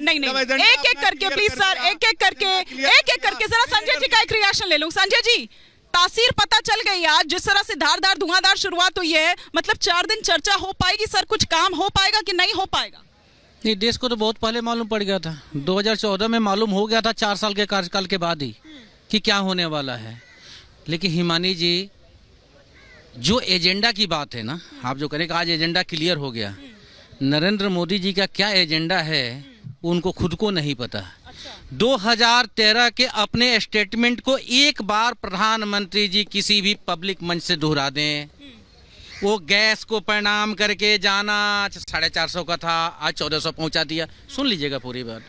नहीं नहीं, एक एक करके प्लीज सर, एक एक करके जरा संजय जी का एक रिएक्शन ले लूं। संजय जी, तासीर पता चल गई आज, जिस तरह से धारदार धुआंधार शुरुआत हुई है, मतलब 4 दिन चर्चा हो पाएगी सर? कुछ काम हो पाएगा कि नहीं हो पाएगा? नहीं, देश को तो बहुत पहले मालूम पड़ गया था, 2014 में मालूम हो गया था, 4 साल के कार्यकाल के बाद ही कि क्या होने वाला है। लेकिन हिमानी जी, जो एजेंडा की बात है ना, आप जो करें कि आज एजेंडा क्लियर हो गया, नरेंद्र मोदी जी का क्या एजेंडा है उनको खुद को नहीं पता। 2013 के अपने स्टेटमेंट को एक बार प्रधानमंत्री जी किसी भी पब्लिक मंच से दोहरा दें। वो गैस को प्रणाम करके जाना 450 का था, आज 1400 पहुंचा दिया। सुन लीजिएगा पूरी बात।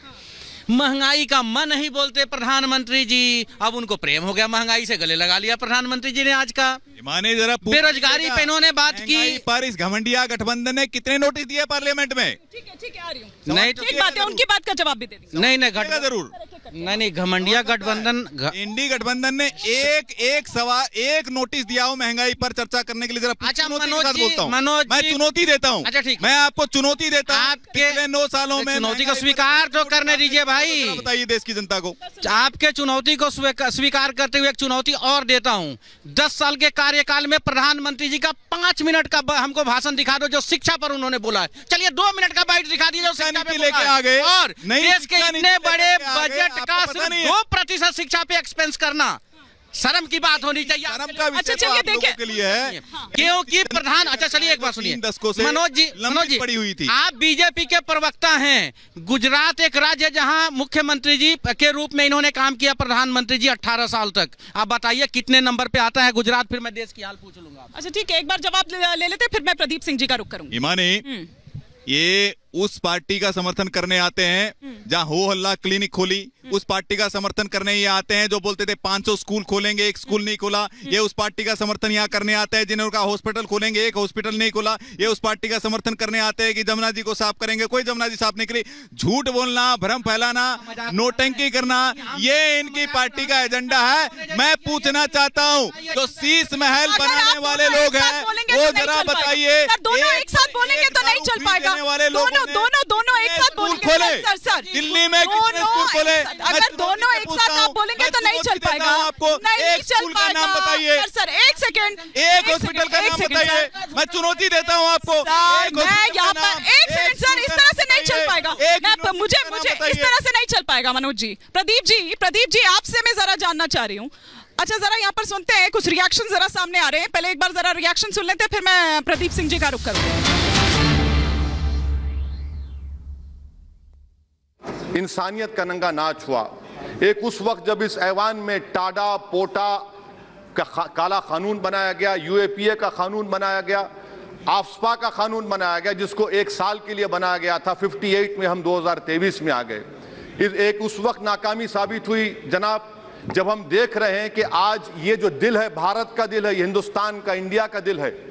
महंगाई का मन नहीं बोलते प्रधानमंत्री जी, अब उनको प्रेम हो गया, महंगाई से गले लगा लिया प्रधानमंत्री जी ने आज का। माने जरा बेरोजगारी पे इन्होंने बात की, पर इस घमंडिया गठबंधन ने कितने नोटिस दिए पार्लियामेंट में? ठीक है, आ रही हूँ। नहीं ठीक बात है, उनकी बात का जवाब भी दे दीजिए। नहीं जरूर नहीं, घमंडिया गठबंधन, इंडी गठबंधन ने एक नोटिस दिया हो महंगाई पर चर्चा करने के लिए। जरा अच्छा, बोलता हूँ, मनोज मैं चुनौती देता हूँ। अच्छा ठीक, मैं आपको चुनौती देता हूँ, आपके 9 सालों में चुनौती को स्वीकार तो करने दीजिए भाई। बताइए देश की जनता को। आपके चुनौती को स्वीकार करते हुए एक चुनौती और देता हूं। 10 साल के कार्यकाल में प्रधानमंत्री जी का 5 मिनट का हमको भाषण दिखा दो जो शिक्षा पर उन्होंने बोला है। चलिए 2 मिनट का बाइट दिखा दीजिए जो शिक्षा पे लेके आ गए। और देश के इतने बड़े बजट का सिर्फ 2% शिक्षा पे एक्सपेंस करना शर्म की बात होनी चाहिए। शर्म का विषय अच्छा, तो चलिए आप लोगों देखिए। के लिए है, क्योंकि प्रधान, अच्छा चलिए एक बात सुनिए, 3 दशकों से मनोज जी पड़ी हुई थी। आप बीजेपी के प्रवक्ता हैं। गुजरात एक राज्य है जहां मुख्यमंत्री जी के रूप में इन्होंने काम किया प्रधानमंत्री जी 18 साल तक। आप बताइए कितने नंबर पे आता है गुजरात? फिर मैं देश की हाल पूछ लूंगा। अच्छा ठीक है, एक बार जवाब ले लेते, फिर मैं प्रदीप सिंह जी का रुख करूंगी। ईमानी, ये उस पार्टी का समर्थन करने आते हैं जहां हो हल्ला क्लिनिक खोली, उस पार्टी का समर्थन करने ये आते हैं जो बोलते थे 500 स्कूल खोलेंगे, एक स्कूल नहीं खोला। ये उस पार्टी का समर्थन यहाँ करने आते हैं जिन्होंने कहा हॉस्पिटल खोलेंगे, एक हॉस्पिटल नहीं खोला। ये उस पार्टी का समर्थन करने आते हैं कि जमुना जी को साफ करेंगे, कोई जमुना जी साफ नहीं करी। झूठ बोलना, भ्रम फैलाना, नोटंकी करना, ये इनकी पार्टी का एजेंडा है। मैं पूछना चाहता हूँ जो शीश महल बनाने वाले लोग हैं वो जरा बताइए, दोनों एक साथ बोलेंगे तो नहीं चल पाएगा। दोनों एक साथ बोलेंगे सर, दिल्ली में कितने स्कूल खोले? अगर दोनों एक साथ आप बोलेंगे तो नहीं चल पाएगा। आपको नहीं चल स्कूल का नाम बताइए, सर एक सेकेंड, एक हॉस्पिटल का नाम बताइए। मैं चुनौती देता हूँ आपको। मैं यहाँ पर एक सेकेंड सर, इस तरह से नहीं चल पाएगा। मुझे इस तरह से नहीं चल पाएगा मनोज जी। प्रदीप जी आपसे मैं जरा जानना चाह रही हूँ। अच्छा जरा यहाँ पर सुनते हैं, कुछ रिएक्शन जरा सामने आ रहे हैं। पहले एक बार जरा रिएक्शन सुन लेते हैं, फिर मैं प्रदीप सिंह जी का रुख करूंगी। इंसानियत का नंगा नाच हुआ। एक उस वक्त जब इस ऐवान में टाडा पोटा का काला कानून बनाया गया, यूएपीए का कानून बनाया गया, आफ्सपा का कानून बनाया गया जिसको 1 साल के लिए बनाया गया था। 58 में हम 2023 में आ गए। एक उस वक्त नाकामी साबित हुई जनाब, जब हम देख रहे हैं कि आज ये जो दिल है, भारत का दिल है, हिंदुस्तान का, इंडिया का दिल है,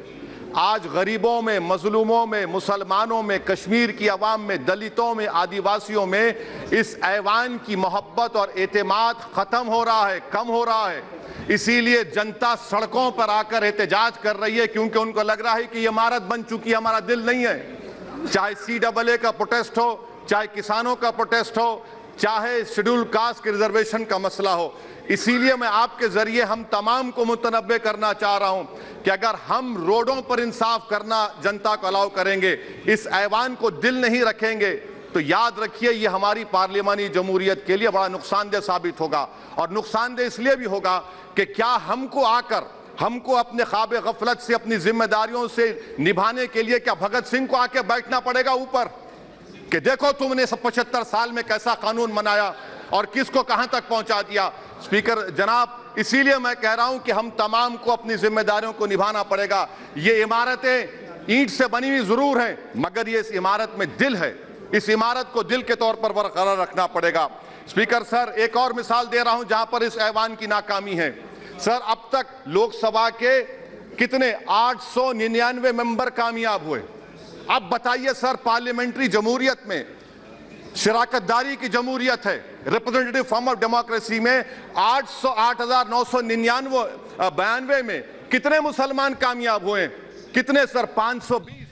आज गरीबों में, मजलूमों में, मुसलमानों में, कश्मीर की आवाम में, दलितों में, आदिवासियों में इस ऐवान की मोहब्बत और एतमाद खत्म हो रहा है, कम हो रहा है। इसीलिए जनता सड़कों पर आकर एहतजाज कर रही है, क्योंकि उनको लग रहा है कि ये इमारत बन चुकी है, हमारा दिल नहीं है। चाहे CAA का प्रोटेस्ट हो, चाहे किसानों का प्रोटेस्ट हो, चाहे शेड्यूल कास्ट के रिजर्वेशन का मसला हो। इसीलिए मैं आपके जरिए हम तमाम को मुतनब्बे करना चाह रहा हूं कि अगर हम रोडों पर इंसाफ करना जनता को अलाउ करेंगे, इस ऐवान को दिल नहीं रखेंगे, तो याद रखिए ये हमारी पार्लियामानी जमहूरियत के लिए बड़ा नुकसानदेह साबित होगा। और नुकसानदेह इसलिए भी होगा कि क्या हमको अपने ख्वाब गफलत से, अपनी जिम्मेदारियों से निभाने के लिए क्या भगत सिंह को आके बैठना पड़ेगा ऊपर कि देखो तुमने 75 साल में कैसा कानून बनाया और किसको कहां तक पहुंचा दिया। स्पीकर जनाब, इसीलिए मैं कह रहा हूं कि हम तमाम को अपनी जिम्मेदारियों को निभाना पड़ेगा। ये इमारतें ईंट से बनी हुई जरूर हैं, मगर ये इस इमारत में दिल है। इस इमारत को दिल के तौर पर बरकरार रखना पड़ेगा। स्पीकर सर, एक और मिसाल दे रहा हूं जहां पर इस ऐवान की नाकामी है। सर, अब तक लोकसभा के कितने 899 मेंबर कामयाब हुए। अब बताइए सर, पार्लियामेंट्री जमहूरियत में, शराकतदारी की जमहूरियत है, रिप्रेजेंटेटिव फॉर्म ऑफ डेमोक्रेसी में 8,999 में कितने मुसलमान कामयाब हुए? कितने सर? 520।